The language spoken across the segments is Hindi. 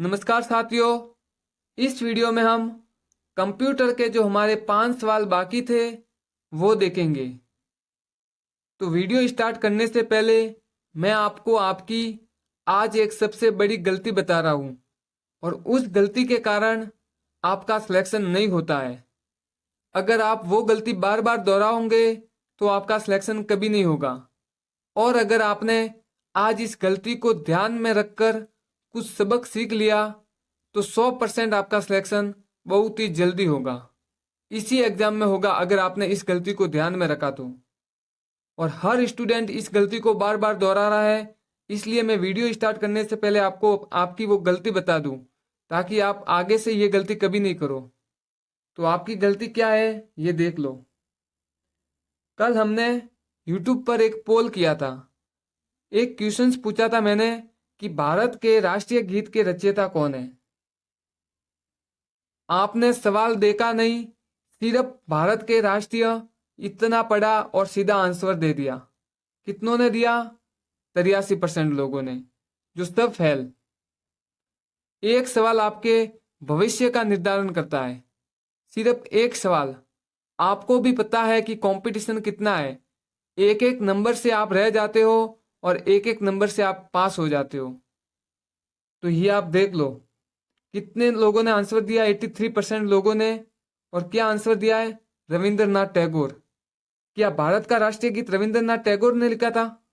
नमस्कार साथियों। इस वीडियो में हम कंप्यूटर के जो हमारे 5 सवाल बाकी थे वो देखेंगे। तो वीडियो स्टार्ट करने से पहले मैं आपको आपकी आज एक सबसे बड़ी गलती बता रहा हूँ और उस गलती के कारण आपका सिलेक्शन नहीं होता है। अगर आप वो गलती बार बार दोहराओगे तो आपका सिलेक्शन कभी नहीं होगा। और अगर आपने आज इस गलती को ध्यान में रखकर कुछ सबक सीख लिया तो 100% आपका सिलेक्शन बहुत ही जल्दी होगा। इसी एग्जाम में होगा अगर आपने इस गलती को ध्यान में रखा तो। और हर स्टूडेंट इस गलती को बार बार दोहरा रहा है, इसलिए मैं वीडियो स्टार्ट करने से पहले आपको आपकी वो गलती बता दूं ताकि आप आगे से ये गलती कभी नहीं करो। तो आपकी गलती क्या है ये देख लो। कल हमने यूट्यूब पर एक पोल किया था। एक क्वेश्चंस पूछा था मैंने कि भारत के राष्ट्रीय गीत के रचयिता कौन है। आपने सवाल देखा नहीं, सिर्फ भारत के राष्ट्रीय इतना पढ़ा और सीधा आंसर दे दिया। कितनों ने दिया? 83% लोगों ने, जो सब फेल। एक सवाल आपके भविष्य का निर्धारण करता है। सिर्फ एक सवाल। आपको भी पता है कि कंपटीशन कितना है। एक एक नंबर से आप रह जाते हो और एक एक नंबर से आप पास हो जाते हो। तो ये आप देख लो कितने लोगों ने आंसर दिया। 83% लोगों ने। और क्या आंसर दिया है? रविंद्रनाथ टैगोर। क्या भारत का राष्ट्रीय गीत रविंद्रनाथ टैगोर ने लिखा था?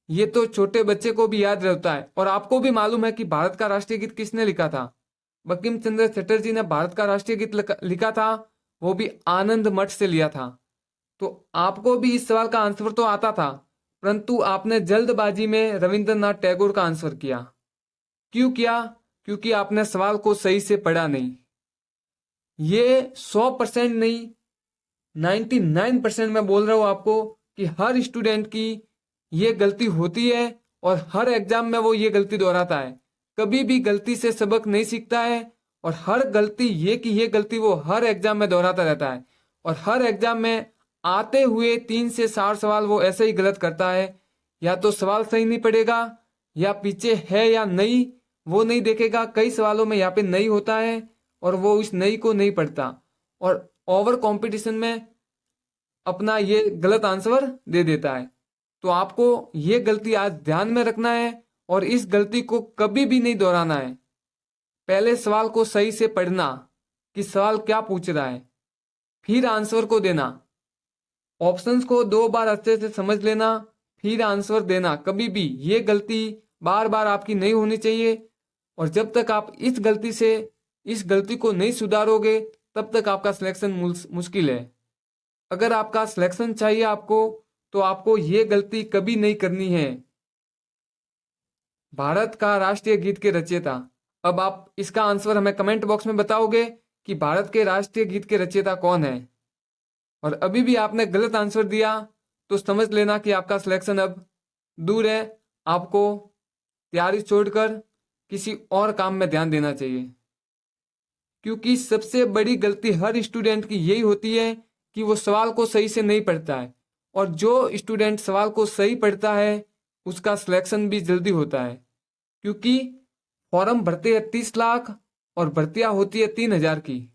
ये तो छोटे बच्चे को भी याद रहता है। और आपको भी मालूम है कि भारत का राष्ट्रीय गीत किसने लिखा था? बंकिम चंद्र चटर्जी ने भारत का राष्ट्रीय गीत लिखा था, वो भी आनंद मठ से लिया था। तो आपको भी इस सवाल का आंसर तो आता था, परंतु आपने जल्दबाजी में रविंद्रनाथ टैगोर का आंसर किया। क्यों किया? क्योंकि आपने सवाल को सही से पढ़ा नहीं। ये 100% नहीं, 99% मैं बोल रहा हूं आपको कि हर स्टूडेंट की ये गलती होती है और हर एग्जाम में वो ये गलती दोहराता है। कभी भी गलती से सबक नहीं सीखता है और हर गलती ये गलती वो हर एग्जाम में दोहराता रहता है। और हर एग्जाम में आते हुए 3 से 4 सवाल वो ऐसे ही गलत करता है। या तो सवाल सही नहीं पड़ेगा, या पीछे है या नहीं वो नहीं देखेगा। कई सवालों में यहाँ पे नहीं होता है और वो उस नहीं को नहीं पढ़ता और ओवर कंपटीशन में अपना ये गलत आंसर दे देता है। तो आपको ये गलती आज ध्यान में रखना है और इस गलती को कभी भी नहीं दोहराना है। पहले सवाल को सही से पढ़ना कि सवाल क्या पूछ रहा है, फिर आंसर को देना। ऑप्शंस को 2 बार अच्छे से समझ लेना, फिर आंसर देना। कभी भी ये गलती बार बार आपकी नहीं होनी चाहिए। और जब तक आप इस गलती को नहीं सुधारोगे तब तक आपका सिलेक्शन मुश्किल है। अगर आपका सिलेक्शन चाहिए आपको तो आपको ये गलती कभी नहीं करनी है। भारत का राष्ट्रीय गीत के रचयिता। अब आप इसका आंसर हमें कमेंट बॉक्स में बताओगे कि भारत के राष्ट्रीय गीत के रचयिता कौन है। और अभी भी आपने गलत आंसर दिया तो समझ लेना कि आपका सिलेक्शन अब दूर है। आपको तैयारी छोड़कर किसी और काम में ध्यान देना चाहिए। क्योंकि सबसे बड़ी गलती हर स्टूडेंट की यही होती है कि वो सवाल को सही से नहीं पढ़ता है। और जो स्टूडेंट सवाल को सही पढ़ता है उसका सिलेक्शन भी जल्दी होता है। क्योंकि फॉर्म भरते हैं 30 लाख और भर्तियां होती है 3,000 की।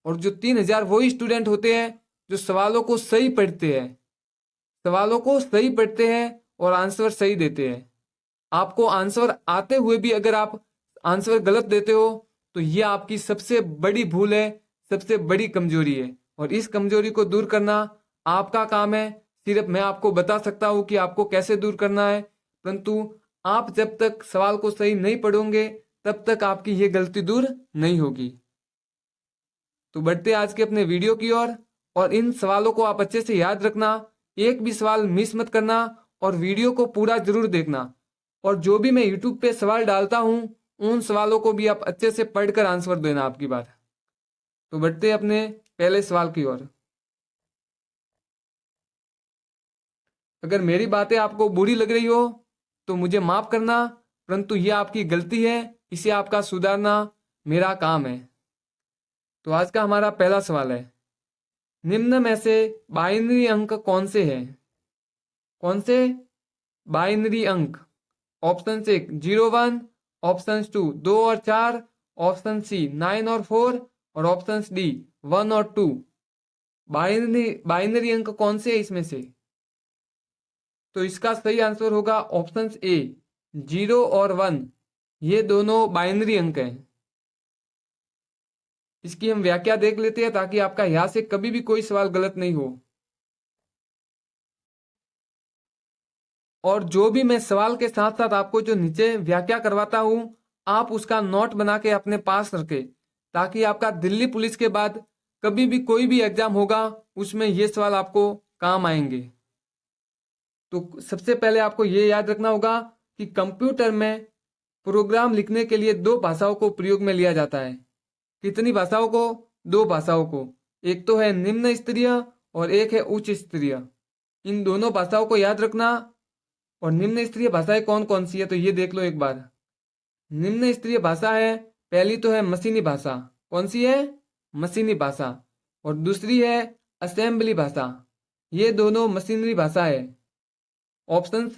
और जो 3,000 वही स्टूडेंट होते हैं जो सवालों को सही पढ़ते हैं, और आंसर सही देते हैं। आपको आंसर आते हुए भी अगर आप आंसर गलत देते हो तो ये आपकी सबसे बड़ी भूल है, सबसे बड़ी कमजोरी है। और इस कमजोरी को दूर करना आपका काम है। सिर्फ मैं आपको बता सकता हूं कि आपको कैसे दूर करना है, परंतु आप जब तक सवाल को सही नहीं पढ़ोगे तब तक आपकी ये गलती दूर नहीं होगी। तो बढ़ते आज के अपने वीडियो की ओर। और इन सवालों को आप अच्छे से याद रखना, एक भी सवाल मिस मत करना और वीडियो को पूरा जरूर देखना। और जो भी मैं यूट्यूब पे सवाल डालता हूं उन सवालों को भी आप अच्छे से पढ़कर आंसर देना आपकी बात। तो बढ़ते अपने पहले सवाल की ओर। अगर मेरी बातें आपको बुरी लग रही हो तो मुझे माफ करना, परंतु यह आपकी गलती है, इसे आपका सुधारना मेरा काम है। तो आज का हमारा पहला सवाल है, निम्न में से बाइनरी अंक कौन से हैं? कौन से बाइनरी अंक? ऑप्शन 1 01 ऑप्शन 2 2 और 4, ऑप्शन सी 9 और 4 और ऑप्शन डी 1 और 2। बाइनरी अंक कौन से है इसमें से? तो इसका सही आंसर होगा ऑप्शन ए 0 और 1। ये दोनों बाइनरी अंक हैं। इसकी हम व्याख्या देख लेते हैं ताकि आपका यहां से कभी भी कोई सवाल गलत नहीं हो। और जो भी मैं सवाल के साथ साथ आपको जो नीचे व्याख्या करवाता हूं, आप उसका नोट बना के अपने पास रखें, ताकि आपका दिल्ली पुलिस के बाद कभी भी कोई भी एग्जाम होगा उसमें ये सवाल आपको काम आएंगे। तो सबसे पहले आपको ये याद रखना होगा कि कंप्यूटर में प्रोग्राम लिखने के लिए दो भाषाओं को प्रयोग में लिया जाता है। कितनी भाषाओं को? दो भाषाओं को। एक तो है निम्न स्तरीय और एक है उच्च स्तरीय। इन दोनों भाषाओं को याद रखना। और निम्न स्तरीय भाषाएं कौन कौन सी है, तो ये देख लो एक बार। निम्न स्तरीय भाषा है, पहली तो है मशीनी भाषा। कौन सी है? मशीनी भाषा। और दूसरी है असेंबली भाषा। ये दोनों मशीनरी भाषा है। ऑप्शन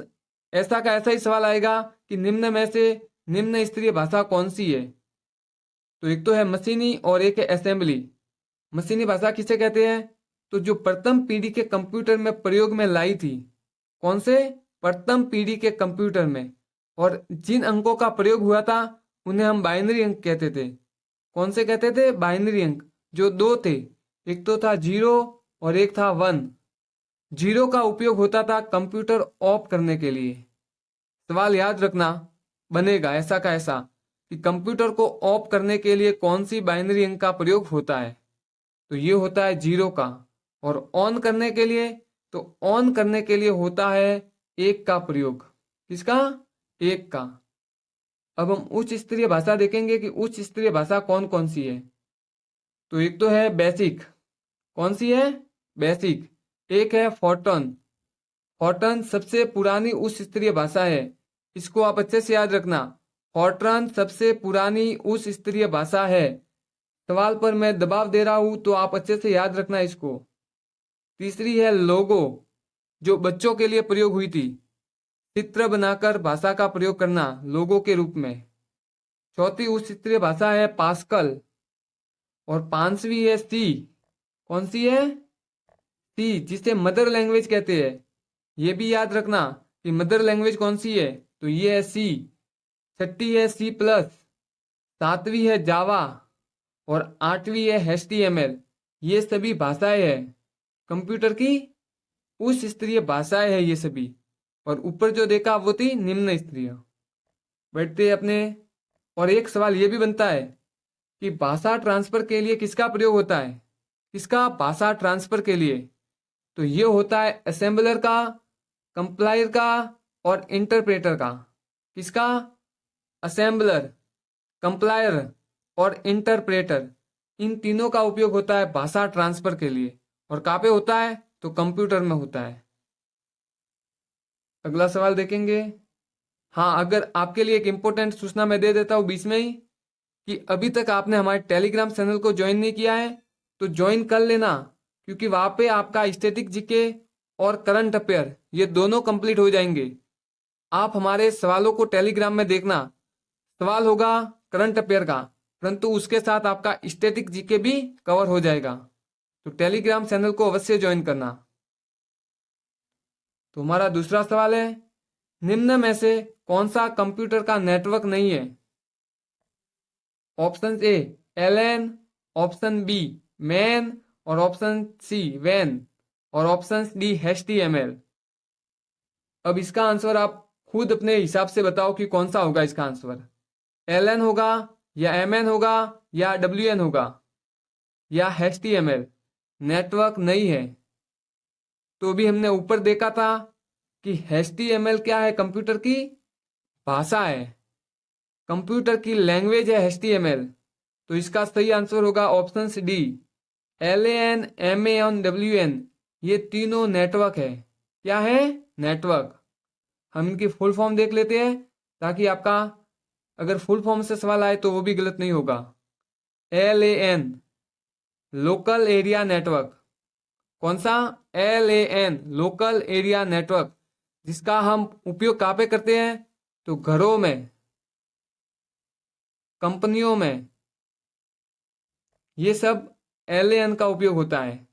ऐसा का ऐसा ही सवाल आएगा कि निम्न में से निम्न स्तरीय भाषा कौन सी है। तो एक तो है मशीनी और एक है असेंबली। मशीनी भाषा किसे कहते हैं? तो जो प्रथम पीढ़ी के कंप्यूटर में प्रयोग में लाई थी। कौन से? प्रथम पीढ़ी के कंप्यूटर में। और जिन अंकों का प्रयोग हुआ था उन्हें हम बाइनरी अंक कहते थे। कौन से कहते थे? बाइनरी अंक। जो दो थे, एक तो था 0 और एक था 1। 0 का उपयोग होता था कंप्यूटर ऑफ करने के लिए। सवाल याद रखना बनेगा ऐसा का ऐसा कि कंप्यूटर को ऑफ करने के लिए कौन सी बाइनरी अंक का प्रयोग होता है। तो ये होता है 0 का। और ऑन करने के लिए, तो ऑन करने के लिए होता है 1 का प्रयोग। किसका? 1 का। अब हम उच्च स्तरीय भाषा देखेंगे कि उच्च स्तरीय भाषा कौन कौन सी है। तो एक तो है बेसिक। कौन सी है? बेसिक। एक है फोर्टन। फोर्टन सबसे पुरानी उच्च स्तरीय भाषा है। इसको आप अच्छे से याद रखना। फोर्ट्रान सबसे पुरानी उच्च स्तरीय भाषा है। सवाल पर मैं दबाव दे रहा हूं तो आप अच्छे से याद रखना इसको। तीसरी है लोगो, जो बच्चों के लिए प्रयोग हुई थी। चित्र बनाकर भाषा का प्रयोग करना लोगो के रूप में। चौथी उच्च स्तरीय भाषा है पास्कल। और पांचवी है सी। कौन सी है? सी, जिसे मदर लैंग्वेज कहते हैं। ये भी याद रखना कि मदर लैंग्वेज कौन सी है, तो ये है सी। छठी है C+। सातवीं है जावा। और आठवीं है HTML। ये सभी भाषाएं हैं कंप्यूटर की उच्च स्तरीय भाषाएं हैं ये सभी। और ऊपर जो देखा वो थी निम्न स्तरीय। बैठते अपने। और एक सवाल ये भी बनता है कि भाषा ट्रांसफर के लिए किसका प्रयोग होता है? किसका? भाषा ट्रांसफर के लिए। तो ये होता है असेंबलर का, कंप्लायर का और इंटरप्रेटर का। किसका? असेंबलर, कंप्लायर और इंटरप्रेटर। इन तीनों का उपयोग होता है भाषा ट्रांसफर के लिए। और कहाँ पे होता है? तो कंप्यूटर में होता है। अगला सवाल देखेंगे। हाँ, अगर आपके लिए एक इंपॉर्टेंट सूचना मैं दे देता हूँ बीच में ही, कि अभी तक आपने हमारे टेलीग्राम चैनल को ज्वाइन नहीं किया है तो ज्वाइन कर लेना, क्योंकि वहां पे आपका स्टैटिक जीके और करंट अफेयर ये दोनों कंप्लीट हो जाएंगे। आप हमारे सवालों को टेलीग्राम में देखना। सवाल होगा करंट अफेयर का, परंतु उसके साथ आपका स्टैटिक जीके भी कवर हो जाएगा। तो टेलीग्राम चैनल को अवश्य ज्वाइन करना। तो हमारा दूसरा सवाल है, निम्न में से कौन सा कंप्यूटर का नेटवर्क नहीं है? Option A LAN, option B MAN और ऑप्शन सी वैन और ऑप्शन डी HTML। अब इसका आंसर आप खुद अपने हिसाब से बताओ कि कौन सा होगा इसका आंसर। LN होगा या MN होगा या WN होगा या HTML। नेटवर्क नहीं है। तो भी हमने ऊपर देखा था कि HTML क्या है? कंप्यूटर की भाषा है, कंप्यूटर की लैंग्वेज है HTML। तो इसका सही आंसर होगा option D LAN, MAN, WN। ये तीनों नेटवर्क है। क्या है? नेटवर्क। हम इनकी फुल फॉर्म देख लेते हैं ताकि आपका अगर फुल फॉर्म से सवाल आए तो वो भी गलत नहीं होगा। LAN local area network. कौन सा? LAN लोकल एरिया नेटवर्क, जिसका हम उपयोग कहाँ पे करते हैं? तो घरों में। कंपनियों में, ये सब LAN का उपयोग होता है।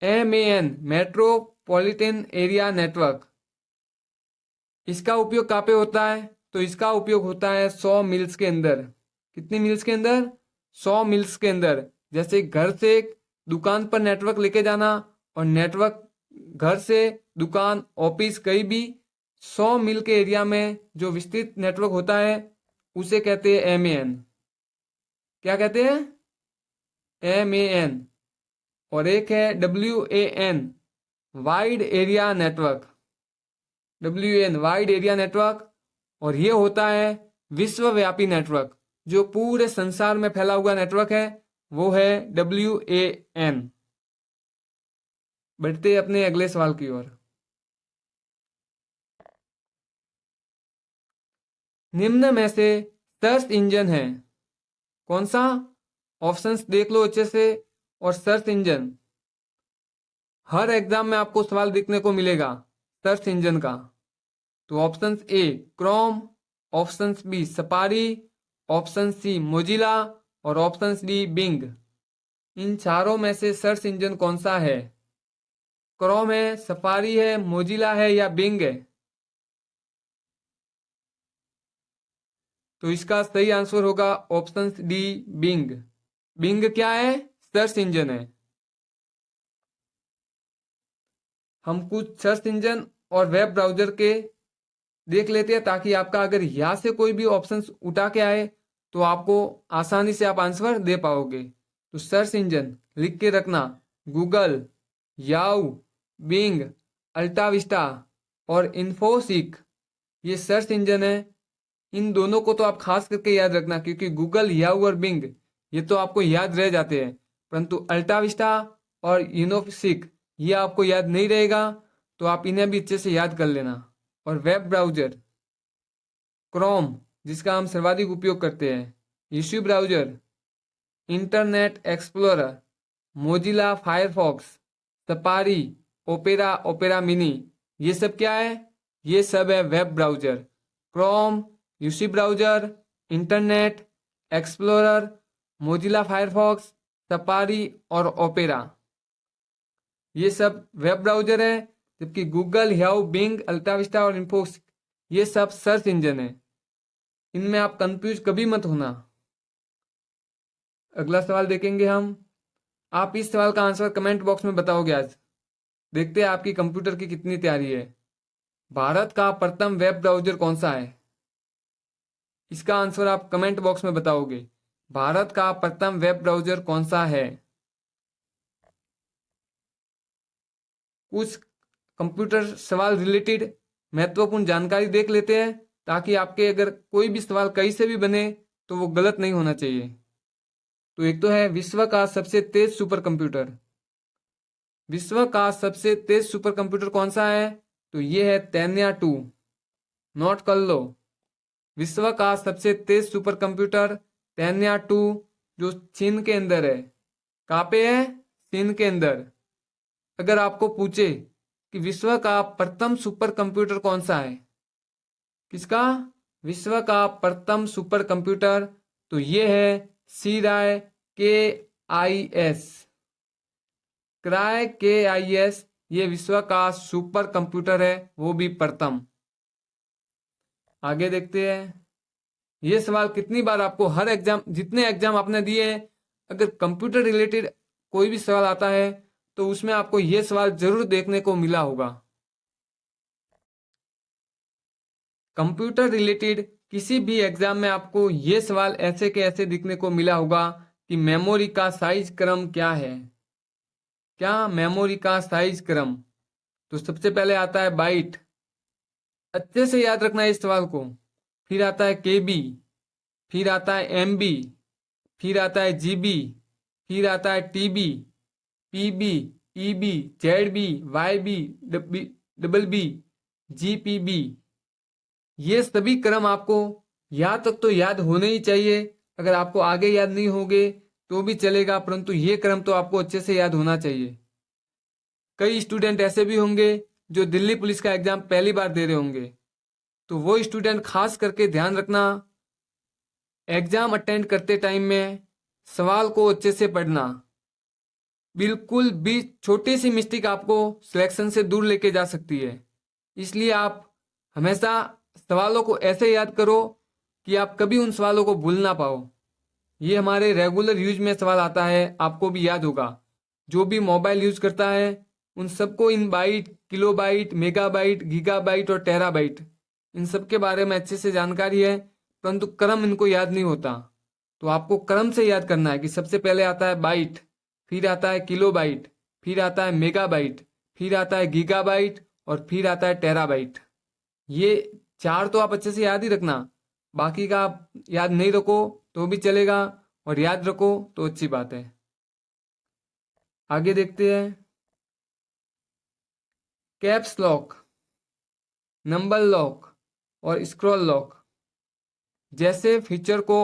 MAN मेट्रोपॉलिटन एरिया नेटवर्क, इसका उपयोग कहाँ पे होता है? तो इसका उपयोग होता है 100 मिल्स के अंदर। कितनी मिल्स के अंदर? 100 मिल्स के अंदर। जैसे घर से दुकान पर नेटवर्क लेके जाना और नेटवर्क घर से दुकान ऑफिस कहीं भी 100 मील के एरिया में जो विस्तृत नेटवर्क होता है उसे कहते हैं MAN। क्या कहते हैं? MAN। और एक है WAN wide area network. WAN wide area network, और ये होता है विश्वव्यापी नेटवर्क। जो पूरे संसार में फैला हुआ नेटवर्क है वो है WAN। बढ़ते अपने अगले सवाल की ओर। निम्न में से सर्च इंजन है कौन सा? ऑप्शंस देख लो अच्छे से। और सर्च इंजन, हर एग्जाम में आपको सवाल देखने को मिलेगा सर्च इंजन का। तो option A Chrome, option B safari, option C Mozilla और ऑप्शन D बिंग। इन चारों में से सर्च इंजन कौन सा है? क्रोम है, सफारी है, मोजिला है या बिंग है? तो इसका सही आंसर होगा ऑप्शन D बिंग। बिंग क्या है? सर्च इंजन है। हम कुछ सर्च इंजन और वेब ब्राउजर के देख लेते हैं ताकि आपका अगर यहाँ से कोई भी ऑप्शन उठा के आए तो आपको आसानी से आप आंसर दे पाओगे। तो सर्च इंजन लिख के रखना, गूगल, याहू, बिंग, अल्टाविस्टा और इन्फोसिक, ये सर्च इंजन है। इन दोनों को तो आप खास करके याद रखना क्योंकि गूगल, याहू और बिंग ये तो आपको याद रह जाते हैं, परंतु अल्टाविस्टा और इन्फोसिक ये आपको याद नहीं रहेगा। तो आप इन्हें भी अच्छे से याद कर लेना। और वेब ब्राउजर, क्रोम जिसका हम सर्वाधिक उपयोग करते हैं, यीशु browser, Internet Explorer, Mozilla Firefox, Safari, Opera, Opera Mini, ये सब क्या है? ये सब है web browser. Chrome, UC browser, Internet Explorer, Mozilla Firefox, Safari और ओपेरा, ये सब वेब ब्राउजर है। जबकि गूगल, याहू, बिंग, अल्टाविस्टा और इन्फोसिस ये सब सर्च इंजन है। इनमें आप कंफ्यूज कभी मत होना। अगला सवाल देखेंगे हम। आप इस सवाल का आंसर कमेंट बॉक्स में बताओगे आज। देखते हैं आपकी कंप्यूटर की कितनी तैयारी है। भारत का प्रथम वेब ब्राउजर कौन सा है? इसका आंसर आप कमेंट बॉक्स में बताओगे। भारत का प्रथम वेब ब्राउजर कौन सा है? कुछ कंप्यूटर सवाल रिलेटेड महत्वपूर्ण जानकारी देख लेते हैं ताकि आपके अगर कोई भी सवाल कहीं से भी बने तो वो गलत नहीं होना चाहिए। तो एक तो है विश्व का सबसे तेज सुपर कंप्यूटर। विश्व का सबसे तेज सुपर कंप्यूटर कौन सा है? तो ये है तैन्या 2। नोट कर लो, विश्व का सबसे तेज सुपर कंप्यूटर तैन्या 2 जो चीन के अंदर है। कहाँ पे है? चीन के अंदर। अगर आपको पूछे कि विश्व का प्रथम सुपर कंप्यूटर कौन सा है, किसका? विश्व का प्रथम सुपर कंप्यूटर तो ये है सीराय KIS। क्राय KIS ये विश्व का सुपर कंप्यूटर है, वो भी प्रथम। आगे देखते हैं। ये सवाल कितनी बार आपको हर एग्जाम, जितने एग्जाम आपने दिए हैं, अगर कंप्यूटर रिलेटेड कोई भी सवाल आता है तो उसमें आपको ये सवाल जरूर देखने को मिला होगा। कंप्यूटर रिलेटेड किसी भी एग्जाम में आपको ये सवाल ऐसे के ऐसे दिखने को मिला होगा कि मेमोरी का साइज क्रम क्या है। क्या? मेमोरी का साइज क्रम। तो सबसे पहले आता है बाइट, अच्छे से याद रखना है इस सवाल को। फिर आता है KB, फिर आता है MB, फिर आता है GB, फिर आता है TB, PB, EB, ZB, YB, BB, GPB। ये सभी क्रम आपको यहाँ तक तो याद होने ही चाहिए। अगर आपको आगे याद नहीं होंगे तो भी चलेगा, परंतु ये क्रम तो आपको अच्छे से याद होना चाहिए। कई स्टूडेंट ऐसे भी होंगे जो दिल्ली पुलिस का एग्जाम पहली बार दे रहे होंगे, तो वो स्टूडेंट खास करके ध्यान रखना एग्जाम अटेंड करते टाइम में सवाल को अच्छे से पढ़ना। बिल्कुल भी छोटी सी मिस्टेक आपको सिलेक्शन से दूर लेके जा सकती है, इसलिए आप हमेशा सवालों को ऐसे याद करो कि आप कभी उन सवालों को भूल ना पाओ। ये हमारे रेगुलर यूज में सवाल आता है, आपको भी याद होगा। जो भी मोबाइल यूज करता है उन सबको इन बाइट, किलोबाइट, मेगाबाइट, गीगाबाइट और टेराबाइट इन सब के बारे में अच्छे से जानकारी है, परंतु क्रम इनको याद नहीं होता। तो आपको क्रम से याद करना है कि सबसे पहले आता है बाइट, फिर आता है किलोबाइट, फिर आता है मेगाबाइट, फिर आता है गीगाबाइट और फिर आता है टेराबाइट। ये चार तो आप अच्छे से याद ही रखना, बाकी का आप याद नहीं रखो तो भी चलेगा और याद रखो तो अच्छी बात है। आगे देखते हैं। कैप्स लॉक, नंबर लॉक और स्क्रॉल लॉक जैसे फीचर को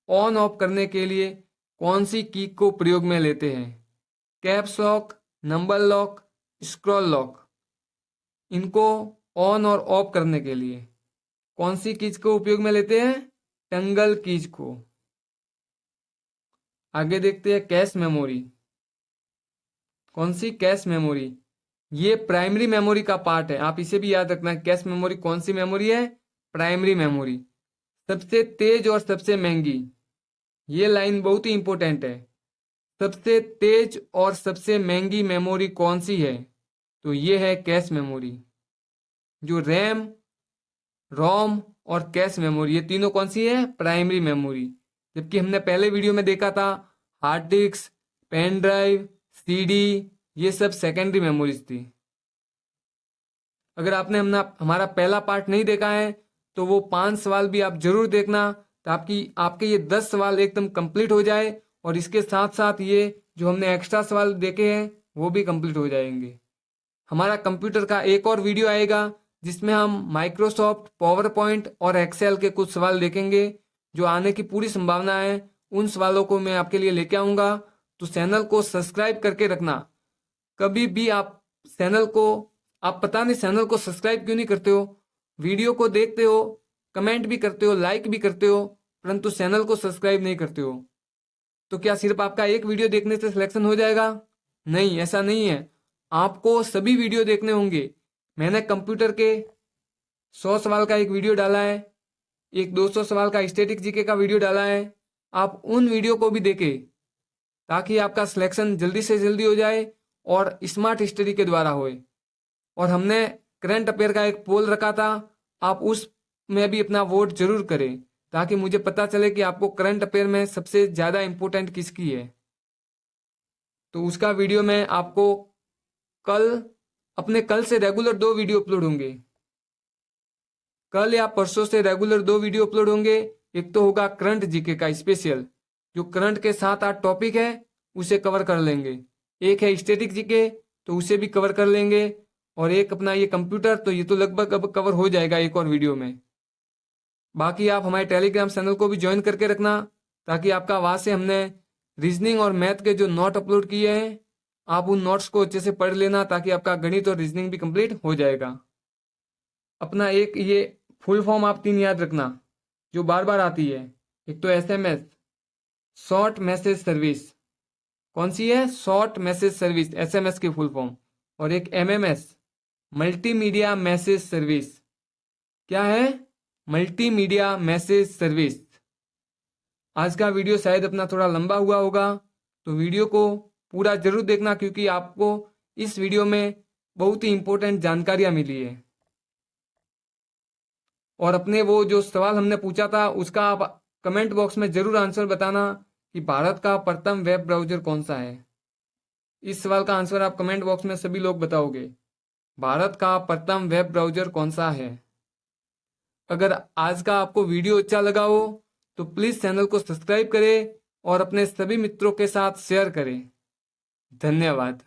ऑन ऑफ करने के लिए कौन सी की को प्रयोग में लेते हैं? Caps lock, number lock, scroll lock. इनको ऑन और ऑफ करने के लिए कौन सी कीज को उपयोग में लेते हैं? टंगल कीज को। आगे देखते हैं कैश मेमोरी। कौन सी? Cache memory. ये प्राइमरी मेमोरी का पार्ट है, आप इसे भी याद रखना। कैश मेमोरी कौन सी मेमोरी है? Primary memory. सबसे तेज और सबसे महंगी, ये लाइन बहुत ही इंपॉर्टेंट है। सबसे तेज और सबसे महंगी मेमोरी कौन सी है? तो ये है कैश मेमोरी। जो रैम, रोम और कैश मेमोरी, ये तीनों कौन सी है? Primary memory. जबकि हमने पहले वीडियो में देखा था hard disk, pen drive, CD, ये सब सेकेंडरी मेमोरीज थी। अगर आपने हमारा पहला पार्ट नहीं देखा है तो वो 5 सवाल भी आप जरूर देखना, तो आपके ये 10 सवाल एकदम कंप्लीट हो जाए और इसके साथ साथ ये जो हमने एक्स्ट्रा सवाल देखे हैं वो भी कंप्लीट हो जाएंगे। हमारा कंप्यूटर का एक और वीडियो आएगा जिसमें हम माइक्रोसॉफ्ट, पावर पॉइंट और एक्सेल के कुछ सवाल देखेंगे जो आने की पूरी संभावना है। उन सवालों को मैं आपके लिए लेके आऊँगा, तो चैनल को सब्सक्राइब करके रखना। कभी भी आप पता नहीं चैनल को सब्सक्राइब क्यों नहीं करते हो, वीडियो को देखते हो, कमेंट भी करते हो, लाइक भी करते हो, परंतु चैनल को सब्सक्राइब नहीं करते हो। तो क्या सिर्फ आपका एक वीडियो देखने से सिलेक्शन हो जाएगा? नहीं, ऐसा नहीं है। आपको सभी वीडियो देखने होंगे। मैंने कंप्यूटर के 100 सवाल का एक वीडियो डाला है, एक 200 सवाल का स्टैटिक जीके का वीडियो डाला है। आप उन वीडियो को भी देखें ताकि आपका सिलेक्शन जल्दी से जल्दी हो जाए और स्मार्ट स्टडी के द्वारा होए। और हमने करंट अफेयर का एक पोल रखा था, आप उस में भी अपना वोट जरूर करें ताकि मुझे पता चले कि आपको करंट अफेयर में सबसे ज़्यादा इम्पोर्टेंट किसकी है। तो उसका वीडियो मैं आपको कल से रेगुलर 2 वीडियो अपलोड होंगे। कल या परसों से रेगुलर 2 वीडियो अपलोड होंगे। एक तो होगा करंट जीके का स्पेशल, जो करंट के 7-8 टॉपिक है उसे कवर कर लेंगे। एक है स्टैटिक जीके, तो उसे भी कवर कर लेंगे। और एक अपना ये कंप्यूटर, तो ये तो लगभग अब कवर हो जाएगा एक और वीडियो में। बाकी आप हमारे टेलीग्राम चैनल को भी ज्वाइन करके रखना ताकि आपका वहाँ से हमने रीजनिंग और मैथ के जो नोट अपलोड किए हैं आप उन नोट्स को अच्छे से पढ़ लेना ताकि आपका गणित और रीजनिंग भी कंप्लीट हो जाएगा। अपना एक ये फुल फॉर्म आप 3 याद रखना जो बार बार आती है। एक तो SMS, शॉर्ट मैसेज सर्विस। कौन सी है? शॉर्ट मैसेज सर्विस, SMS की फुल फॉर्म। और एक MMS, मल्टीमीडिया मैसेज सर्विस। क्या है? Multimedia message service. आज का वीडियो शायद अपना थोड़ा लंबा हुआ होगा, तो वीडियो को पूरा जरूर देखना क्योंकि आपको इस वीडियो में बहुत ही इंपॉर्टेंट जानकारियां मिली है। और अपने वो जो सवाल हमने पूछा था उसका आप कमेंट बॉक्स में जरूर आंसर बताना कि भारत का प्रथम वेब ब्राउज़र कौन सा है। इस सवाल का आंसर आप कमेंट बॉक्स में सभी लोग बताओगे, भारत का प्रथम वेब ब्राउज़र कौन सा है। अगर आज का आपको वीडियो अच्छा लगा हो तो प्लीज़ चैनल को सब्सक्राइब करें और अपने सभी मित्रों के साथ शेयर करें। धन्यवाद।